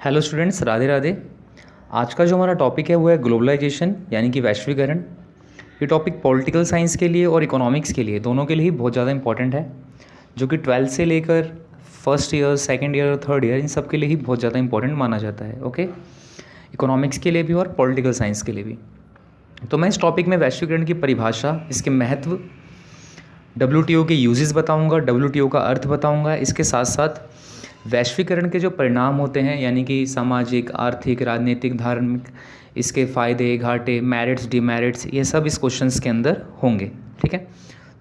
Hello students, Radhe Radhe. आज का जो हमारा टॉपिक है वो है ग्लोबलाइजेशन यानी कि वैश्वीकरण। ये टॉपिक पॉलिटिकल साइंस के लिए और इकोनॉमिक्स के लिए दोनों के लिए ही बहुत ज़्यादा इंपॉर्टेंट है, जो कि 12th से लेकर फर्स्ट ईयर, सेकेंड ईयर और थर्ड ईयर इन सब के लिए ही बहुत ज़्यादा इंपॉर्टेंट माना जाता है। ओके, इकोनॉमिक्स के लिए भी और पॉलिटिकल साइंस के लिए भी। तो मैं इस टॉपिक में वैश्वीकरण की परिभाषा, इसके महत्व, WTO के यूजेस बताऊंगा, WTO का अर्थ बताऊंगा। इसके साथ साथ वैश्वीकरण के जो परिणाम होते हैं यानी कि सामाजिक, आर्थिक, राजनीतिक, धार्मिक, इसके फ़ायदे, घाटे, मेरिट्स, डिमेरिट्स, ये सब इस क्वेश्चंस के अंदर होंगे। ठीक है,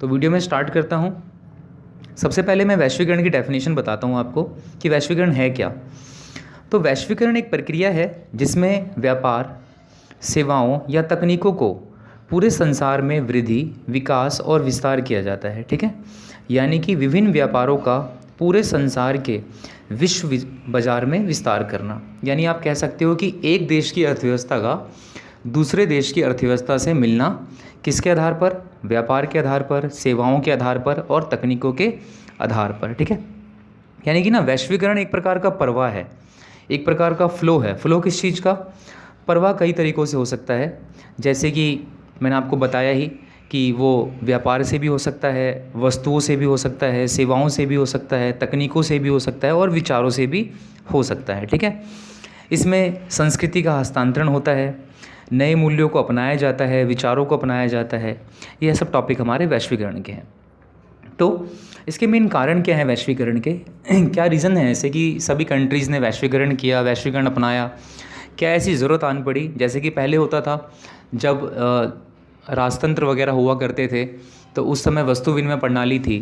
तो वीडियो में स्टार्ट करता हूँ। सबसे पहले मैं वैश्वीकरण की डेफिनेशन बताता हूँ आपको कि वैश्वीकरण है क्या। तो वैश्वीकरण एक प्रक्रिया है जिसमें व्यापार, सेवाओं या तकनीकों को पूरे संसार में वृद्धि, विकास और विस्तार किया जाता है। ठीक है, यानी कि विभिन्न व्यापारों का पूरे संसार के विश्व बाजार में विस्तार करना। यानी आप कह सकते हो कि एक देश की अर्थव्यवस्था का दूसरे देश की अर्थव्यवस्था से मिलना किसके आधार पर? व्यापार के आधार पर, सेवाओं के आधार पर और तकनीकों के आधार पर। ठीक है, यानी कि ना वैश्वीकरण एक प्रकार का प्रवाह है, एक प्रकार का फ्लो है। फ्लो किस चीज़ का? प्रवाह कई तरीक़ों से हो सकता है, जैसे कि मैंने आपको बताया ही कि वो व्यापार से भी हो सकता है, वस्तुओं से भी हो सकता है, सेवाओं से भी हो सकता है, तकनीकों से भी हो सकता है और विचारों से भी हो सकता है। ठीक है, इसमें संस्कृति का हस्तांतरण होता है, नए मूल्यों को अपनाया जाता है, विचारों को अपनाया जाता है। यह सब टॉपिक हमारे वैश्वीकरण के हैं। तो इसके मेन कारण क्या है वैश्वीकरण के? क्या रीज़न है ऐसे कि सभी कंट्रीज़ ने वैश्वीकरण किया, वैश्वीकरण अपनाया? क्या ऐसी ज़रूरत आन पड़ी? जैसे कि पहले होता था, जब राजतंत्र वगैरह हुआ करते थे तो उस समय वस्तु विनिमय प्रणाली थी,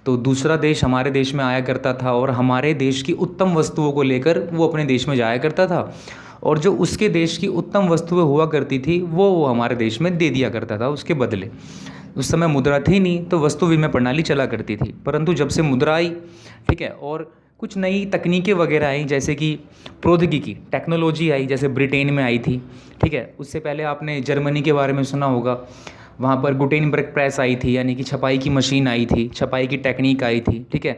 तो दूसरा देश हमारे देश में आया करता था और हमारे देश की उत्तम वस्तुओं को लेकर वो अपने देश में जाया करता था, और जो उसके देश की उत्तम वस्तुएं हुआ करती थी वो हमारे देश में दे दिया करता था उसके बदले। उस समय मुद्रा थी नहीं तो वस्तु विनिमय प्रणाली चला करती थी, परंतु जब से मुद्रा आई, ठीक है, और कुछ नई तकनीकें वगैरह आई, जैसे कि प्रौद्योगिकी, टेक्नोलॉजी आई, जैसे ब्रिटेन में आई थी। ठीक है, उससे पहले आपने जर्मनी के बारे में सुना होगा, वहाँ पर गुटेनबर्ग प्रेस आई थी, यानी कि छपाई की मशीन आई थी, छपाई की टेक्निक आई थी। ठीक है,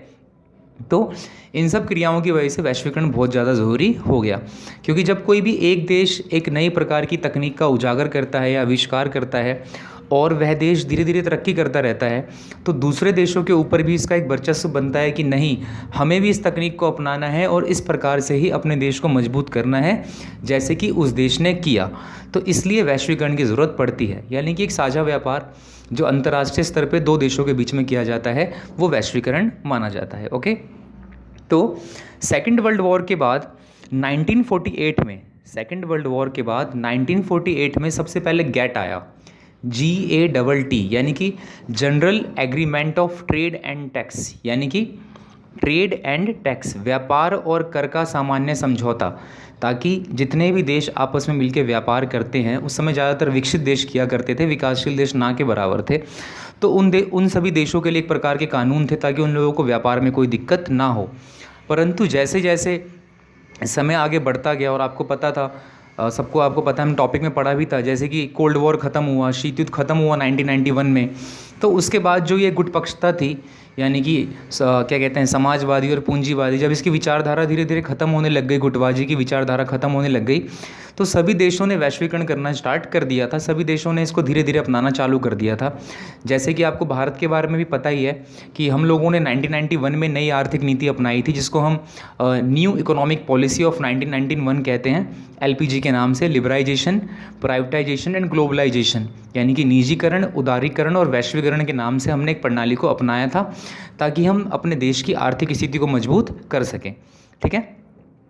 तो इन सब क्रियाओं की वजह से वैश्वीकरण बहुत ज़्यादा ज़रूरी हो गया, क्योंकि जब कोई भी एक देश एक नई प्रकार की तकनीक का उजागर करता है या आविष्कार करता है और वह देश धीरे धीरे तरक्की करता रहता है, तो दूसरे देशों के ऊपर भी इसका एक वर्चस्व बनता है कि नहीं, हमें भी इस तकनीक को अपनाना है और इस प्रकार से ही अपने देश को मजबूत करना है जैसे कि उस देश ने किया। तो इसलिए वैश्वीकरण की ज़रूरत पड़ती है, यानी कि एक साझा व्यापार जो अंतर्राष्ट्रीय स्तर पर दो देशों के बीच में किया जाता है वो वैश्वीकरण माना जाता है। ओके, तो सेकेंड वर्ल्ड वॉर के बाद 1948 में, सेकेंड वर्ल्ड वॉर के बाद 1948 में सबसे पहले गैट आया, GATT, यानी कि general agreement of trade and tax, यानी कि ट्रेड एंड टैक्स, व्यापार और कर का सामान्य समझौता, ताकि जितने भी देश आपस में मिलकर व्यापार करते हैं, उस समय ज़्यादातर विकसित देश किया करते थे, विकासशील देश ना के बराबर थे, तो उन सभी देशों के लिए एक प्रकार के कानून थे ताकि उन लोगों को व्यापार में कोई दिक्कत ना हो। परंतु जैसे जैसे समय आगे बढ़ता गया, और आपको पता था, सबको आपको पता है, हम टॉपिक में पढ़ा भी था, जैसे कि कोल्ड वॉर ख़त्म हुआ, शीत युद्ध ख़त्म हुआ 1991 में, तो उसके बाद जो ये गुटपक्षता थी, यानी कि क्या कहते हैं, समाजवादी और पूंजीवादी, जब इसकी विचारधारा धीरे धीरे ख़त्म होने लग गई, गुटबाजी की विचारधारा ख़त्म होने लग गई, तो सभी देशों ने वैश्वीकरण करना स्टार्ट कर दिया था, सभी देशों ने इसको धीरे धीरे अपनाना चालू कर दिया था। जैसे कि आपको भारत के बारे में भी पता ही है कि हम लोगों ने 1991 में नई आर्थिक नीति अपनाई थी, जिसको हम न्यू इकोनॉमिक पॉलिसी ऑफ 1991 कहते हैं, LPG के नाम से, लिबराइजेशन, प्राइवेटाइजेशन एंड ग्लोबलाइजेशन, यानी कि निजीकरण, उदारीकरण और वैश्वीकरण के नाम से हमने एक प्रणाली को अपनाया था ताकि हम अपने देश की आर्थिक स्थिति को मजबूत कर सकें। ठीक है,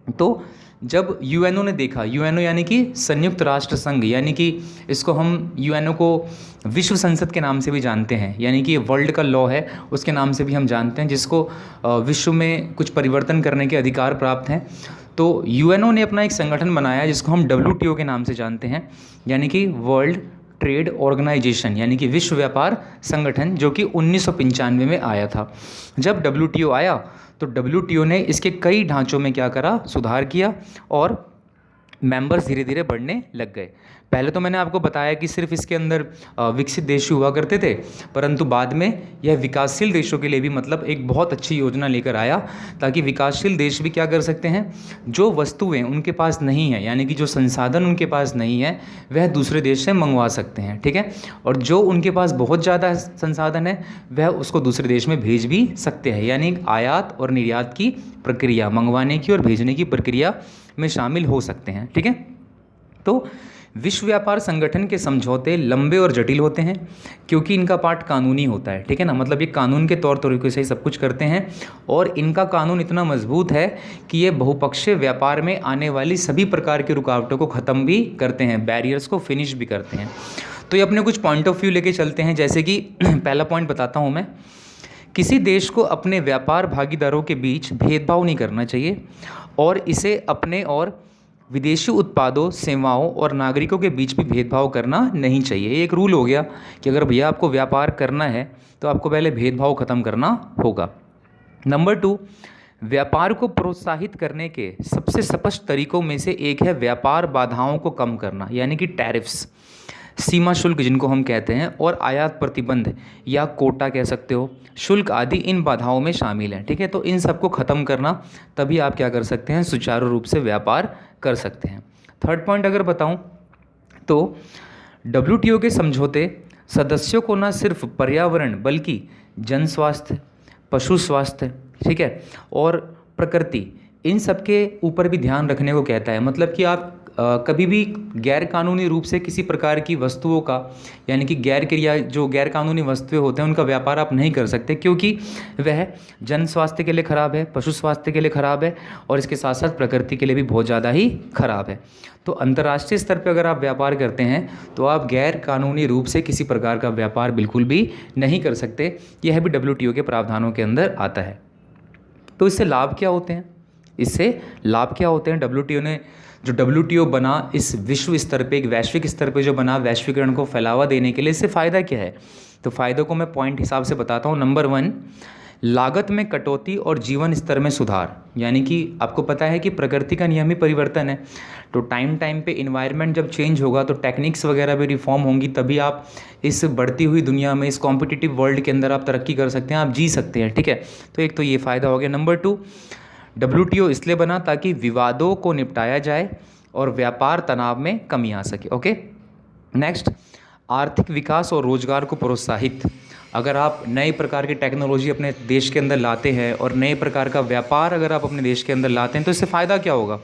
तो जब UNO ने देखा, UNO यानी कि संयुक्त राष्ट्र संघ, यानी कि इसको हम UNO को विश्व संसद के नाम से भी जानते हैं, यानी कि वर्ल्ड का लॉ है उसके नाम से भी हम जानते हैं, जिसको विश्व में कुछ परिवर्तन करने के अधिकार प्राप्त हैं। तो UNO ने अपना एक संगठन बनाया जिसको हम WTO के नाम से जानते हैं, यानी कि वर्ल्ड ट्रेड ऑर्गेनाइजेशन, यानी कि विश्व व्यापार संगठन, जो कि 1995 में आया था। जब WTO आया तो WTO ने इसके कई ढांचों में क्या करा, सुधार किया, और मेंबर्स धीरे धीरे बढ़ने लग गए। पहले तो मैंने आपको बताया कि सिर्फ इसके अंदर विकसित देश हुआ करते थे, परंतु बाद में यह विकासशील देशों के लिए भी मतलब एक बहुत अच्छी योजना लेकर आया, ताकि विकासशील देश भी क्या कर सकते हैं, जो वस्तुएं उनके पास नहीं है यानी कि जो संसाधन उनके पास नहीं है वह दूसरे देश से मंगवा सकते हैं, ठीक है। और जो उनके पास बहुत ज़्यादा संसाधन है वह उसको दूसरे देश में भेज भी सकते हैं, यानी आयात और निर्यात की प्रक्रिया, मंगवाने की और भेजने की प्रक्रिया में शामिल हो सकते हैं, ठीक है। तो विश्व व्यापार संगठन के समझौते लंबे और जटिल होते हैं क्योंकि इनका पार्ट कानूनी होता है, ठीक है ना। मतलब ये कानून के तौर तरीके से ही सब कुछ करते हैं और इनका कानून इतना मजबूत है कि ये बहुपक्षीय व्यापार में आने वाली सभी प्रकार की रुकावटों को ख़त्म भी करते हैं, बैरियर्स को फिनिश भी करते हैं। तो ये अपने कुछ पॉइंट ऑफ व्यू लेके चलते हैं, जैसे कि पहला पॉइंट बताता हूँ मैं। किसी देश को अपने व्यापार भागीदारों के बीच भेदभाव नहीं करना चाहिए और इसे अपने और विदेशी उत्पादों, सेवाओं और नागरिकों के बीच भी भेदभाव करना नहीं चाहिए। ये एक रूल हो गया कि अगर भैया आपको व्यापार करना है तो आपको पहले भेदभाव ख़त्म करना होगा। नंबर 2, व्यापार को प्रोत्साहित करने के सबसे स्पष्ट तरीकों में से एक है व्यापार बाधाओं को कम करना, यानी कि टैरिफ्स, सीमा शुल्क जिनको हम कहते हैं, और आयात प्रतिबंध या कोटा कह सकते हो, शुल्क आदि इन बाधाओं में शामिल हैं, ठीक है। तो इन सबको ख़त्म करना, तभी आप क्या कर सकते हैं, सुचारू रूप से व्यापार कर सकते हैं। थर्ड पॉइंट अगर बताऊं तो WTO के समझौते सदस्यों को न सिर्फ पर्यावरण बल्कि जन स्वास्थ्य, पशु स्वास्थ्य, ठीक है, और प्रकृति, इन सब के ऊपर भी ध्यान रखने को कहता है। मतलब कि आप कभी भी गैर कानूनी रूप से किसी प्रकार की वस्तुओं का, यानी कि जो गैर कानूनी वस्तुएं होते हैं उनका व्यापार आप नहीं कर सकते, क्योंकि वह जन स्वास्थ्य के लिए ख़राब है, पशु स्वास्थ्य के लिए ख़राब है और इसके साथ साथ प्रकृति के लिए भी बहुत ज़्यादा ही ख़राब है। तो अंतर्राष्ट्रीय स्तर पर अगर आप व्यापार करते हैं तो आप गैर कानूनी रूप से किसी प्रकार का व्यापार बिल्कुल भी नहीं कर सकते। यह भी WTO के प्रावधानों के अंदर आता है। तो इससे लाभ क्या होते हैं? WTO ने जो WTO बना इस विश्व स्तर पे, एक वैश्विक स्तर पे जो बना, वैश्वीकरण को फैलावा देने के लिए, इससे फ़ायदा क्या है? तो फ़ायदों को मैं पॉइंट हिसाब से बताता हूँ। नंबर 1, लागत में कटौती और जीवन स्तर में सुधार, यानी कि आपको पता है कि प्रकृति का नियम ही परिवर्तन है। तो टाइम पे इन्वायरमेंट जब चेंज होगा तो टेक्निक्स वगैरह भी रिफॉर्म होंगी, तभी आप इस बढ़ती हुई दुनिया में, इस कॉम्पिटिटिव वर्ल्ड के अंदर आप तरक्की कर सकते हैं, आप जी सकते हैं, ठीक है। तो एक तो ये फ़ायदा हो गया। नंबर 2, WTO इसलिए बना ताकि विवादों को निपटाया जाए और व्यापार तनाव में कमी आ सके। ओके, नेक्स्ट, आर्थिक विकास और रोजगार को प्रोत्साहित। अगर आप नए प्रकार की टेक्नोलॉजी अपने देश के अंदर लाते हैं और नए प्रकार का व्यापार अगर आप अपने देश के अंदर लाते हैं तो इससे फ़ायदा क्या होगा?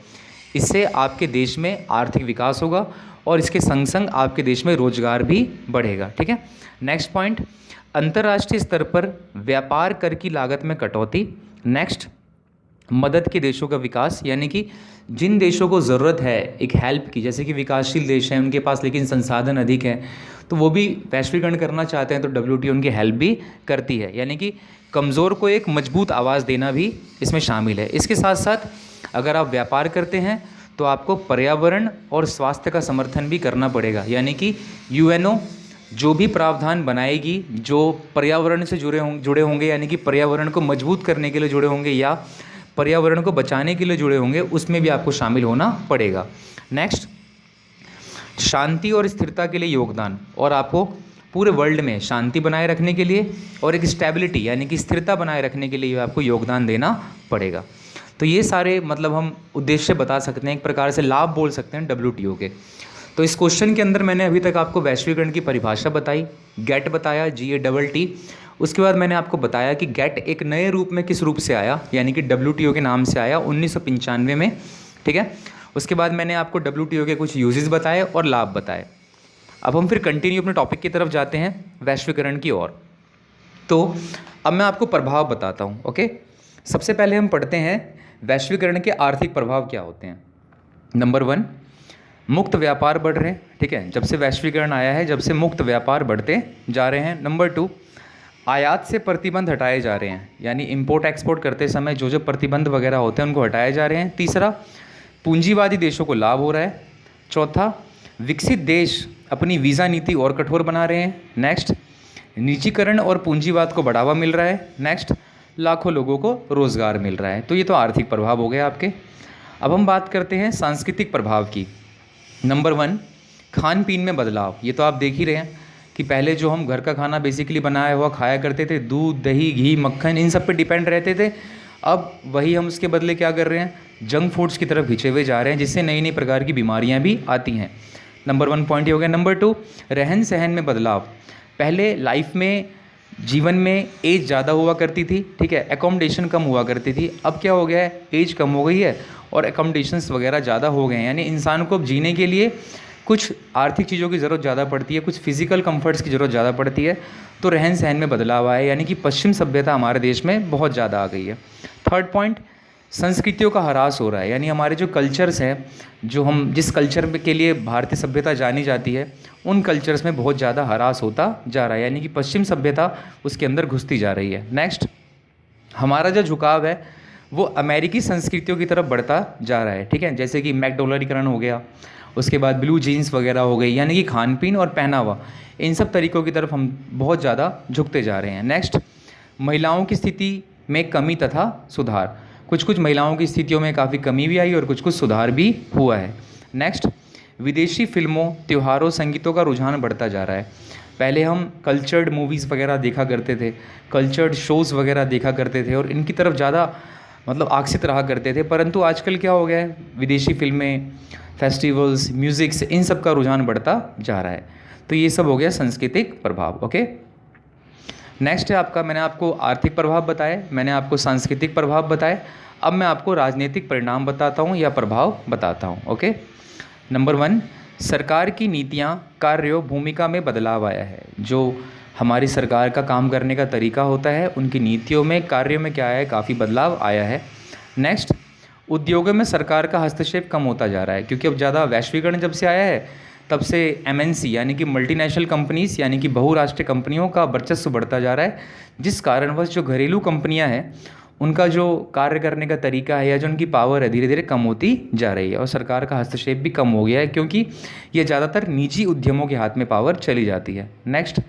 इससे आपके देश में आर्थिक विकास होगा और इसके संग संग आपके देश में रोजगार भी बढ़ेगा, ठीक है। नेक्स्ट पॉइंट, अंतर्राष्ट्रीय स्तर पर व्यापार कर की लागत में कटौती। नेक्स्ट, मदद के देशों का विकास, यानी कि जिन देशों को ज़रूरत है एक हेल्प की, जैसे कि विकासशील देश हैं उनके पास लेकिन संसाधन अधिक हैं, तो वो भी वैश्वीकरण करना चाहते हैं, तो WTO उनकी हेल्प भी करती है, यानी कि कमज़ोर को एक मजबूत आवाज़ देना भी इसमें शामिल है। इसके साथ साथ अगर आप व्यापार करते हैं तो आपको पर्यावरण और स्वास्थ्य का समर्थन भी करना पड़ेगा, यानी कि UNO जो भी प्रावधान बनाएगी जो पर्यावरण से जुड़े होंगे, यानी कि पर्यावरण को मजबूत करने के लिए जुड़े होंगे या पर्यावरण को बचाने के लिए जुड़े होंगे, उसमें भी आपको शामिल होना पड़ेगा। नेक्स्ट, शांति और स्थिरता के लिए योगदान, और आपको पूरे वर्ल्ड में शांति बनाए रखने के लिए और एक स्टेबिलिटी यानी कि स्थिरता बनाए रखने के लिए आपको योगदान देना पड़ेगा। तो ये सारे मतलब हम उद्देश्य बता सकते हैं, एक प्रकार से लाभ बोल सकते हैं WTO के। तो इस क्वेश्चन के अंदर मैंने अभी तक आपको वैश्वीकरण की परिभाषा बताई, गेट बताया, GATT। उसके बाद मैंने आपको बताया कि गेट एक नए रूप में किस रूप से आया, यानी कि WTO के नाम से आया 1995 में, ठीक है। उसके बाद मैंने आपको WTO के कुछ यूजेस बताए और लाभ बताए। अब हम फिर कंटिन्यू अपने टॉपिक की तरफ जाते हैं, वैश्वीकरण की ओर। तो अब मैं आपको प्रभाव बताता हूँ। ओके, सबसे पहले हम पढ़ते हैं वैश्वीकरण के आर्थिक प्रभाव क्या होते हैं। नंबर 1, मुक्त व्यापार बढ़ रहे हैं, ठीक है। जब से वैश्वीकरण आया है, जब से मुक्त व्यापार बढ़ते जा रहे हैं। नंबर 2, आयात से प्रतिबंध हटाए जा रहे हैं, यानी इंपोर्ट एक्सपोर्ट करते समय जो प्रतिबंध वगैरह होते हैं उनको हटाए जा रहे हैं। तीसरा, पूंजीवादी देशों को लाभ हो रहा है। चौथा, विकसित देश अपनी वीज़ा नीति और कठोर बना रहे हैं। नेक्स्ट, निजीकरण और पूंजीवाद को बढ़ावा मिल रहा है। नेक्स्ट, लाखों लोगों को रोज़गार मिल रहा है। तो ये तो आर्थिक प्रभाव हो गए आपके। अब हम बात करते हैं सांस्कृतिक प्रभाव की। नंबर 1, खान पीन में बदलाव। ये तो आप देख ही रहे हैं कि पहले जो हम घर का खाना बेसिकली बनाया हुआ खाया करते थे, दूध, दही, घी, मक्खन, इन सब पे डिपेंड रहते थे। अब वही हम उसके बदले क्या कर रहे हैं, जंक फूड्स की तरफ खिंचे हुए जा रहे हैं, जिससे नई नई प्रकार की बीमारियां भी आती हैं। नंबर 1 पॉइंट ये हो गया। नंबर 2, रहन सहन में बदलाव। पहले लाइफ में, जीवन में एज ज़्यादा हुआ करती थी, ठीक है, एकोमोडेशन कम हुआ करती थी। अब क्या हो गया है, एज कम हो गई है और एकोमोडेशंस वगैरह ज़्यादा हो गए हैं, यानी इंसान को अब जीने के लिए कुछ आर्थिक चीज़ों की ज़रूरत ज़्यादा पड़ती है, कुछ फिजिकल कंफर्ट्स की ज़रूरत ज़्यादा पड़ती है। तो रहन सहन में बदलाव आया, यानी कि पश्चिम सभ्यता हमारे देश में बहुत ज़्यादा आ गई है। थर्ड पॉइंट, संस्कृतियों का ह्रास हो रहा है, यानी हमारे जो कल्चर्स हैं, जो हम जिस कल्चर के लिए भारतीय सभ्यता जानी जाती है, उन कल्चर्स में बहुत ज़्यादा ह्रास होता जा रहा है, यानी कि पश्चिम सभ्यता उसके अंदर घुसती जा रही है। नेक्स्ट, हमारा जो झुकाव है वो अमेरिकी संस्कृतियों की तरफ बढ़ता जा रहा है, ठीक है, जैसे कि मैकडॉलरीकरण हो गया, उसके बाद ब्लू जीन्स वगैरह हो गई, यानी कि खान पीन और पहनावा, इन सब तरीक़ों की तरफ हम बहुत ज़्यादा झुकते जा रहे हैं। नेक्स्ट, महिलाओं की स्थिति में कमी तथा सुधार। कुछ कुछ महिलाओं की स्थितियों में काफ़ी कमी भी आई और कुछ कुछ सुधार भी हुआ है। नेक्स्ट, विदेशी फिल्मों, त्योहारों, संगीतों का रुझान बढ़ता जा रहा है। पहले हम कल्चर्ड मूवीज़ वगैरह देखा करते थे, कल्चर्ड शोज़ वगैरह देखा करते थे और इनकी तरफ ज़्यादा मतलब आकर्षित रहा करते थे, परंतु आजकल क्या हो गया है, विदेशी फिल्में, फेस्टिवल्स, म्यूज़िक्स, इन सब का रुझान बढ़ता जा रहा है। तो ये सब हो गया सांस्कृतिक प्रभाव। ओके, नेक्स्ट है आपका, मैंने आपको आर्थिक प्रभाव बताए, मैंने आपको सांस्कृतिक प्रभाव बताए, अब मैं आपको राजनीतिक परिणाम बताता हूँ या प्रभाव बताता हूँ। ओके, नंबर 1, सरकार की नीतियाँ, कार्यों, भूमिका में बदलाव आया है। जो हमारी सरकार का काम करने का तरीका होता है, उनकी नीतियों में, कार्यों में क्या है, काफ़ी बदलाव आया है। नेक्स्ट, उद्योगों में सरकार का हस्तक्षेप कम होता जा रहा है, क्योंकि अब ज़्यादा वैश्वीकरण जब से आया है तब से MNC यानी कि मल्टीनेशनल कंपनीज़ यानी कि बहुराष्ट्रीय कंपनियों का वर्चस्व बढ़ता जा रहा है, जिस कारणवश जो घरेलू कंपनियां हैं उनका जो कार्य करने का तरीका है या जो उनकी पावर है धीरे धीरे कम होती जा रही है और सरकार का हस्तक्षेप भी कम हो गया है, क्योंकि ये ज़्यादातर निजी उद्यमों के हाथ में पावर चली जाती है। नेक्स्ट,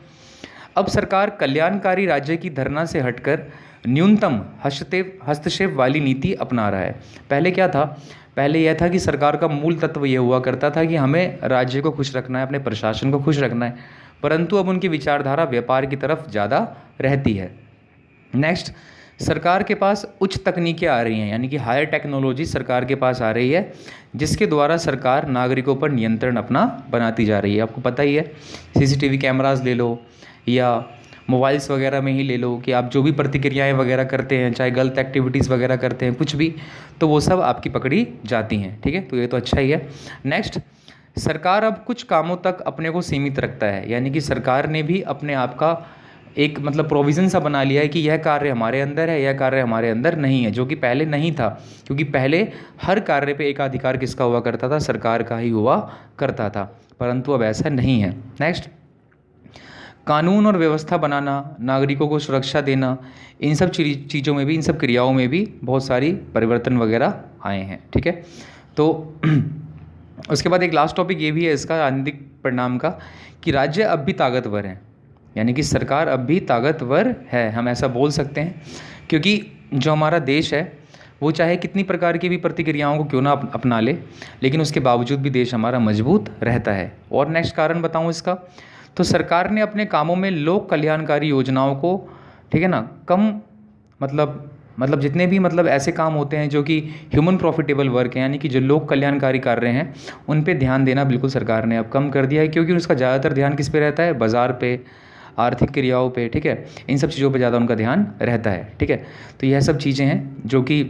अब सरकार कल्याणकारी राज्य की धारणा से हटकर न्यूनतम हस्तक्षेप वाली नीति अपना रहा है। पहले क्या था, पहले यह था कि सरकार का मूल तत्व ये हुआ करता था कि हमें राज्य को खुश रखना है, अपने प्रशासन को खुश रखना है, परंतु अब उनकी विचारधारा व्यापार की तरफ ज़्यादा रहती है। नेक्स्ट, सरकार के पास उच्च तकनीकें आ रही हैं, यानी कि हायर टेक्नोलॉजी सरकार के पास आ रही है, जिसके द्वारा सरकार नागरिकों पर नियंत्रण अपना बनाती जा रही है। आपको पता ही है, CCTV कैमरास ले लो या मोबाइल्स वगैरह में ही ले लो कि आप जो भी प्रतिक्रियाएं वगैरह करते हैं, चाहे गलत एक्टिविटीज़ वगैरह करते हैं, कुछ भी, तो वो सब आपकी पकड़ी जाती हैं, ठीक है, तो ये तो अच्छा ही है। नेक्स्ट, सरकार अब कुछ कामों तक अपने को सीमित रखता है, यानी कि सरकार ने भी अपने आप का एक मतलब प्रोविज़न सा बना लिया है कि यह कार्य हमारे अंदर है, यह कार्य हमारे अंदर नहीं है, जो कि पहले नहीं था, क्योंकि पहले हर कार्य पे एकाधिकार किसका हुआ करता था, सरकार का ही हुआ करता था, परंतु अब ऐसा नहीं है। नेक्स्ट, कानून और व्यवस्था बनाना, नागरिकों को सुरक्षा देना, इन सब चीज़ों में भी, इन सब क्रियाओं में भी बहुत सारी परिवर्तन वगैरह आए हैं, ठीक है। तो उसके बाद एक लास्ट टॉपिक ये भी है इसका राजनीतिक परिणाम का कि राज्य अब भी ताकतवर हैं, यानी कि सरकार अब भी ताकतवर है, हम ऐसा बोल सकते हैं, क्योंकि जो हमारा देश है वो चाहे कितनी प्रकार की भी प्रतिक्रियाओं को क्यों ना अपना ले, लेकिन उसके बावजूद भी देश हमारा मजबूत रहता है। और नेक्स्ट कारण बताऊं इसका, तो सरकार ने अपने कामों में लोक कल्याणकारी योजनाओं को, ठीक है ना, कम मतलब जितने भी मतलब ऐसे काम होते हैं जो कि ह्यूमन प्रॉफिटेबल वर्क है, यानी कि जो लोक कल्याणकारी कार्य हैं, उन पे ध्यान देना बिल्कुल सरकार ने अब कम कर दिया है, क्योंकि उसका ज़्यादातर ध्यान किस पे रहता है, बाज़ार पे, आर्थिक क्रियाओं पे, ठीक है, इन सब चीज़ों पे ज़्यादा उनका ध्यान रहता है, ठीक है। तो यह सब चीज़ें हैं जो कि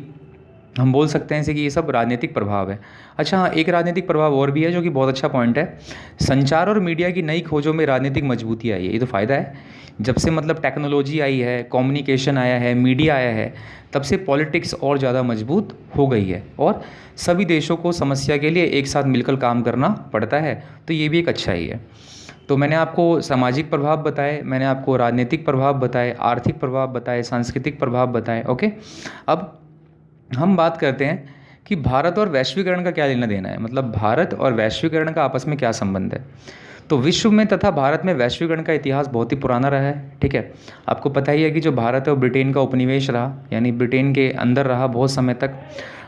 हम बोल सकते हैं कि ये सब राजनीतिक प्रभाव है। अच्छा हाँ, एक राजनीतिक प्रभाव और भी है जो कि बहुत अच्छा पॉइंट है, संचार और मीडिया की नई खोजों में राजनीतिक मजबूती आई है। ये तो फ़ायदा है, जब से मतलब टेक्नोलॉजी आई है, कम्युनिकेशन आया है, मीडिया आया है, तब से पॉलिटिक्स और ज़्यादा मजबूत हो गई है और सभी देशों को समस्या के लिए एक साथ मिलकर काम करना पड़ता है, तो ये भी एक अच्छा ही है। तो मैंने आपको सामाजिक प्रभाव बताए, मैंने आपको राजनीतिक प्रभाव बताए, आर्थिक प्रभाव बताए, सांस्कृतिक प्रभाव बताए। ओके, अब हम बात करते हैं कि भारत और वैश्वीकरण का क्या लेना देना है, मतलब भारत और वैश्वीकरण का आपस में क्या संबंध है। तो विश्व में तथा भारत में वैश्वीकरण का इतिहास बहुत ही पुराना रहा है, ठीक है। आपको पता ही है कि जो भारत है वो ब्रिटेन का उपनिवेश रहा, यानी ब्रिटेन के अंदर रहा बहुत समय तक।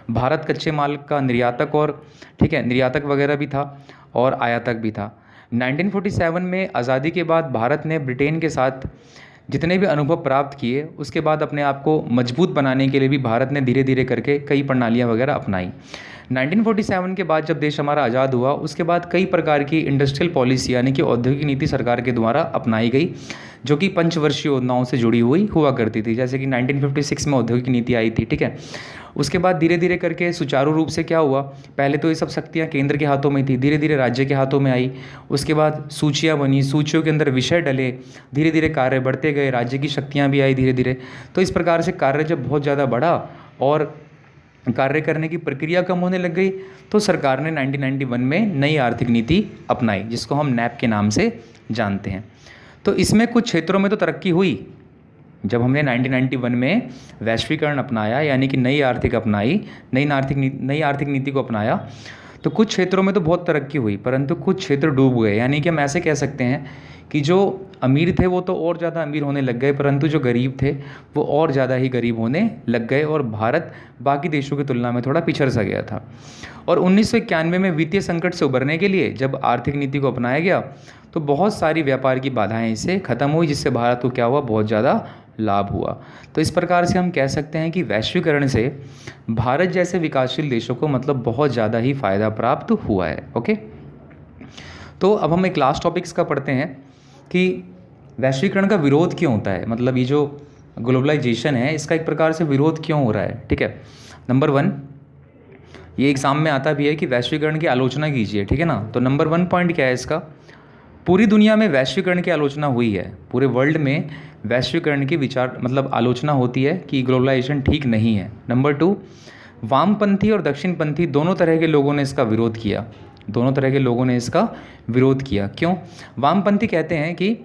भारत कच्चे माल का निर्यातक और ठीक है निर्यातक वगैरह भी था और आयातक भी था। 1947 में आज़ादी के बाद भारत ने ब्रिटेन के साथ जितने भी अनुभव प्राप्त किए, उसके बाद अपने आप को मजबूत बनाने के लिए भी भारत ने धीरे धीरे करके कई प्रणालियाँ वगैरह अपनाई। 1947 के बाद जब देश हमारा आज़ाद हुआ, उसके बाद कई प्रकार की इंडस्ट्रियल पॉलिसी यानी कि औद्योगिक नीति सरकार के द्वारा अपनाई गई, जो कि पंचवर्षीय योजनाओं से जुड़ी हुई हुआ करती थी। जैसे कि 1956 में औद्योगिक नीति आई थी, ठीक है। उसके बाद धीरे धीरे करके सुचारू रूप से क्या हुआ, पहले तो ये सब शक्तियाँ केंद्र के हाथों में थी, धीरे धीरे राज्य के हाथों में आई। उसके बाद सूचियाँ बनी, सूचियों के अंदर विषय डले, धीरे धीरे कार्य बढ़ते गए, राज्य की शक्तियाँ भी आई धीरे धीरे। तो इस प्रकार से कार्य जब बहुत ज़्यादा बढ़ा और कार्य करने की प्रक्रिया कम होने लग गई, तो सरकार ने 1991 में नई आर्थिक नीति अपनाई, जिसको हम नैप के नाम से जानते हैं। तो इसमें कुछ क्षेत्रों में तो तरक्की हुई। जब हमने 1991 में वैश्वीकरण अपनाया यानी कि नई आर्थिक नीति को अपनाया, तो कुछ क्षेत्रों में तो बहुत तरक्की हुई, परंतु कुछ क्षेत्र डूब गए। यानी कि हम ऐसे कह सकते हैं कि जो अमीर थे वो तो और ज़्यादा अमीर होने लग गए, परंतु जो गरीब थे वो और ज़्यादा ही गरीब होने लग गए, और भारत बाकी देशों की तुलना में थोड़ा पिछड़ सा गया था। और 1991 में वित्तीय संकट से उबरने के लिए जब आर्थिक नीति को अपनाया गया, तो बहुत सारी व्यापार की बाधाएं इससे खत्म हुई, जिससे भारत को क्या हुआ, बहुत ज़्यादा लाभ हुआ। तो इस प्रकार से हम कह सकते हैं कि वैश्वीकरण से भारत जैसे विकासशील देशों को मतलब बहुत ज़्यादा ही फ़ायदा प्राप्त हुआ है। ओके, तो अब हम एक लास्ट टॉपिक्स का पढ़ते हैं कि वैश्वीकरण का विरोध क्यों होता है, मतलब ये जो ग्लोबलाइजेशन है इसका एक प्रकार से विरोध क्यों हो रहा है। ठीक है, नंबर 1, ये एग्ज़ाम में आता भी है कि वैश्वीकरण की आलोचना कीजिए, ठीक है ना। तो नंबर 1 पॉइंट क्या है इसका, पूरी दुनिया में वैश्वीकरण की आलोचना हुई है, पूरे वर्ल्ड में वैश्वीकरण की विचार मतलब आलोचना होती है कि ग्लोबलाइजेशन ठीक नहीं है। नंबर 2, वामपंथी और दक्षिणपंथी दोनों तरह के लोगों ने इसका विरोध किया, दोनों तरह के लोगों ने इसका विरोध किया। क्यों? वामपंथी कहते हैं कि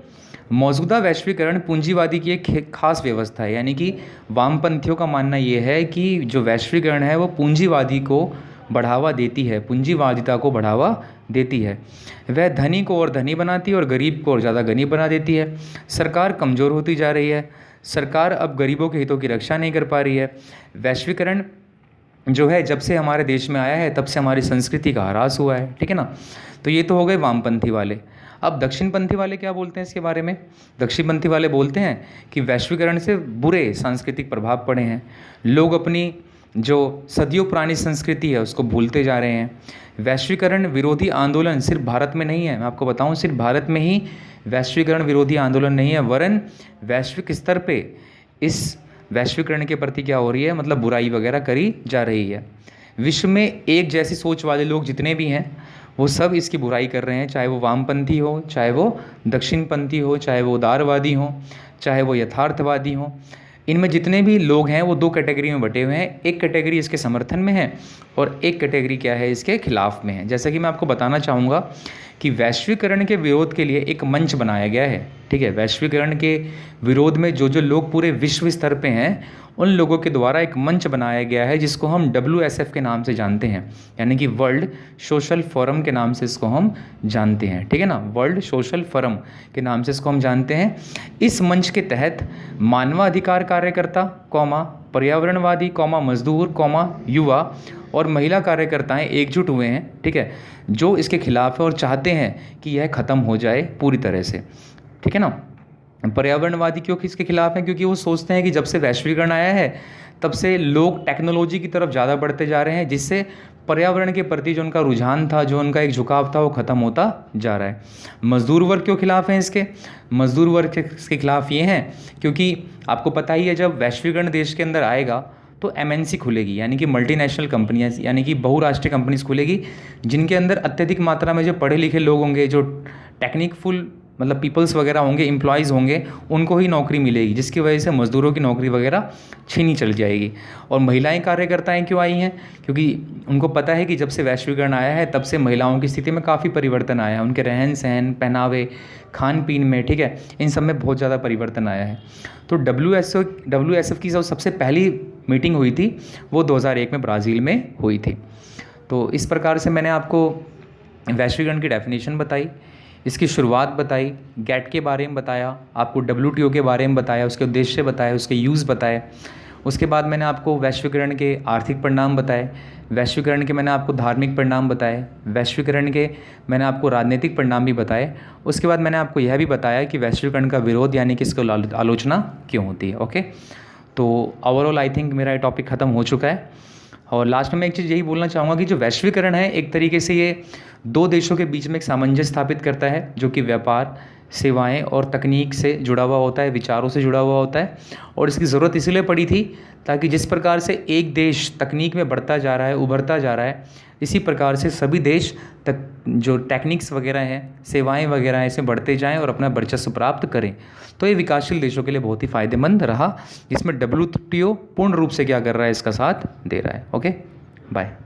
मौजूदा वैश्वीकरण पूंजीवादी की एक खास व्यवस्था है, यानी कि वामपंथियों का मानना ये है कि जो वैश्वीकरण है वो पूंजीवादी को बढ़ावा देती है, पूंजीवादिता को बढ़ावा देती है। वह धनी को और धनी बनाती है और गरीब को और ज़्यादा गरीब बना देती है। सरकार कमज़ोर होती जा रही है, सरकार अब गरीबों के हितों की रक्षा नहीं कर पा रही है। वैश्वीकरण जो है जब से हमारे देश में आया है तब से हमारी संस्कृति का ह्रास हुआ है, ठीक है ना। तो ये तो हो गए वामपंथी वाले। अब दक्षिणपंथी वाले क्या बोलते हैं इसके बारे में? दक्षिणपंथी वाले बोलते हैं कि वैश्वीकरण से बुरे सांस्कृतिक प्रभाव पड़े हैं, लोग अपनी जो सदियों पुरानी संस्कृति है उसको भूलते जा रहे हैं। वैश्वीकरण विरोधी आंदोलन सिर्फ भारत में नहीं है, मैं आपको बताऊं, सिर्फ भारत में ही वैश्वीकरण विरोधी आंदोलन नहीं है, वरन वैश्विक स्तर पे इस वैश्वीकरण के प्रति क्या हो रही है, मतलब बुराई वगैरह करी जा रही है। विश्व में एक जैसी सोच वाले लोग जितने भी हैं वो सब इसकी बुराई कर रहे हैं, चाहे वो वामपंथी हो, चाहे वो दक्षिणपंथी हो, चाहे वो उदारवादी हो, चाहे वो यथार्थवादी हो। इनमें जितने भी लोग हैं वो 2 कैटेगरी में बटे हुए हैं, एक कैटेगरी इसके समर्थन में है और एक कैटेगरी क्या है, इसके खिलाफ में है। जैसा कि मैं आपको बताना चाहूँगा कि वैश्वीकरण के विरोध के लिए एक मंच बनाया गया है, ठीक है। वैश्वीकरण के विरोध में जो जो लोग पूरे विश्व स्तर पे हैं उन लोगों के द्वारा एक मंच बनाया गया है जिसको हम WSF के नाम से जानते हैं, यानी कि वर्ल्ड सोशल फोरम के नाम से इसको हम जानते हैं, ठीक है ना। वर्ल्ड सोशल फोरम के नाम से इसको हम जानते हैं। इस मंच के तहत मानवाधिकार कार्यकर्ता कौमा पर्यावरणवादी कौमा मजदूर कौमा युवा और महिला कार्यकर्ताएं एकजुट हुए हैं, ठीक है, जो इसके खिलाफ है और चाहते हैं कि यह ख़त्म हो जाए पूरी तरह से, ठीक है ना। पर्यावरणवादी क्यों इसके खिलाफ हैं? क्योंकि वो सोचते हैं कि जब से वैश्वीकरण आया है तब से लोग टेक्नोलॉजी की तरफ ज़्यादा बढ़ते जा रहे हैं, जिससे पर्यावरण के प्रति जो उनका रुझान था, जो उनका एक झुकाव था, वो ख़त्म होता जा रहा है। मजदूर वर्ग क्यों खिलाफ हैं इसके? मजदूर वर्ग इसके खिलाफ ये हैं क्योंकि आपको पता ही है जब वैश्वीकरण देश के अंदर आएगा तो MNC खुलेगी, यानी कि मल्टीनेशनल कंपनियाँ, यानी कि बहुराष्ट्रीय कंपनीज खुलेगी, जिनके अंदर अत्यधिक मात्रा में जो पढ़े लिखे लोग होंगे, जो टेक्निकफुल मतलब पीपल्स वगैरह होंगे, एम्प्लॉयज़ होंगे, उनको ही नौकरी मिलेगी, जिसकी वजह से मज़दूरों की नौकरी वगैरह छीनी चल जाएगी। और महिलाएं कार्यकर्ताएं क्यों आई हैं? क्योंकि उनको पता है कि जब से वैश्वीकरण आया है तब से महिलाओं की स्थिति में काफ़ी परिवर्तन आया है, उनके रहन सहन, पहनावे, खान पीन में, ठीक है, इन सब में बहुत ज़्यादा परिवर्तन आया है। तो WSF की जो सबसे पहली मीटिंग हुई थी वो 2001 में ब्राज़ील में हुई थी। तो इस प्रकार से मैंने आपको वैश्वीकरण की डेफिनेशन बताई, इसकी शुरुआत बताई, GATT के बारे में बताया, आपको WTO के बारे में बताया, उसके उद्देश्य बताए, उसके यूज़ बताए, उसके बाद मैंने आपको वैश्वीकरण के आर्थिक परिणाम बताए, वैश्वीकरण के मैंने आपको धार्मिक परिणाम बताए, वैश्वीकरण के मैंने आपको राजनीतिक परिणाम भी बताए। उसके बाद मैंने आपको यह भी बताया कि वैश्वीकरण का विरोध यानी कि इसको आलोचना क्यों होती है। ओके, तो ओवरऑल आई थिंक मेरा ये टॉपिक ख़त्म हो चुका है। और लास्ट में मैं एक चीज़ यही बोलना चाहूँगा कि जो वैश्वीकरण है एक तरीके से ये दो देशों के बीच में एक सामंजस्य स्थापित करता है, जो कि व्यापार, सेवाएं और तकनीक से जुड़ा हुआ होता है, विचारों से जुड़ा हुआ होता है। और इसकी ज़रूरत इसीलिए पड़ी थी ताकि जिस प्रकार से एक देश तकनीक में बढ़ता जा रहा है, उभरता जा रहा है, इसी प्रकार से सभी देश तक जो टेक्निक्स वगैरह हैं, सेवाएं वगैरह हैं, इसे बढ़ते जाएं और अपना वर्चस्व प्राप्त करें। तो ये विकासशील देशों के लिए बहुत ही फ़ायदेमंद रहा, जिसमें WTO पूर्ण रूप से क्या कर रहा है, इसका साथ दे रहा है। Okay, bye.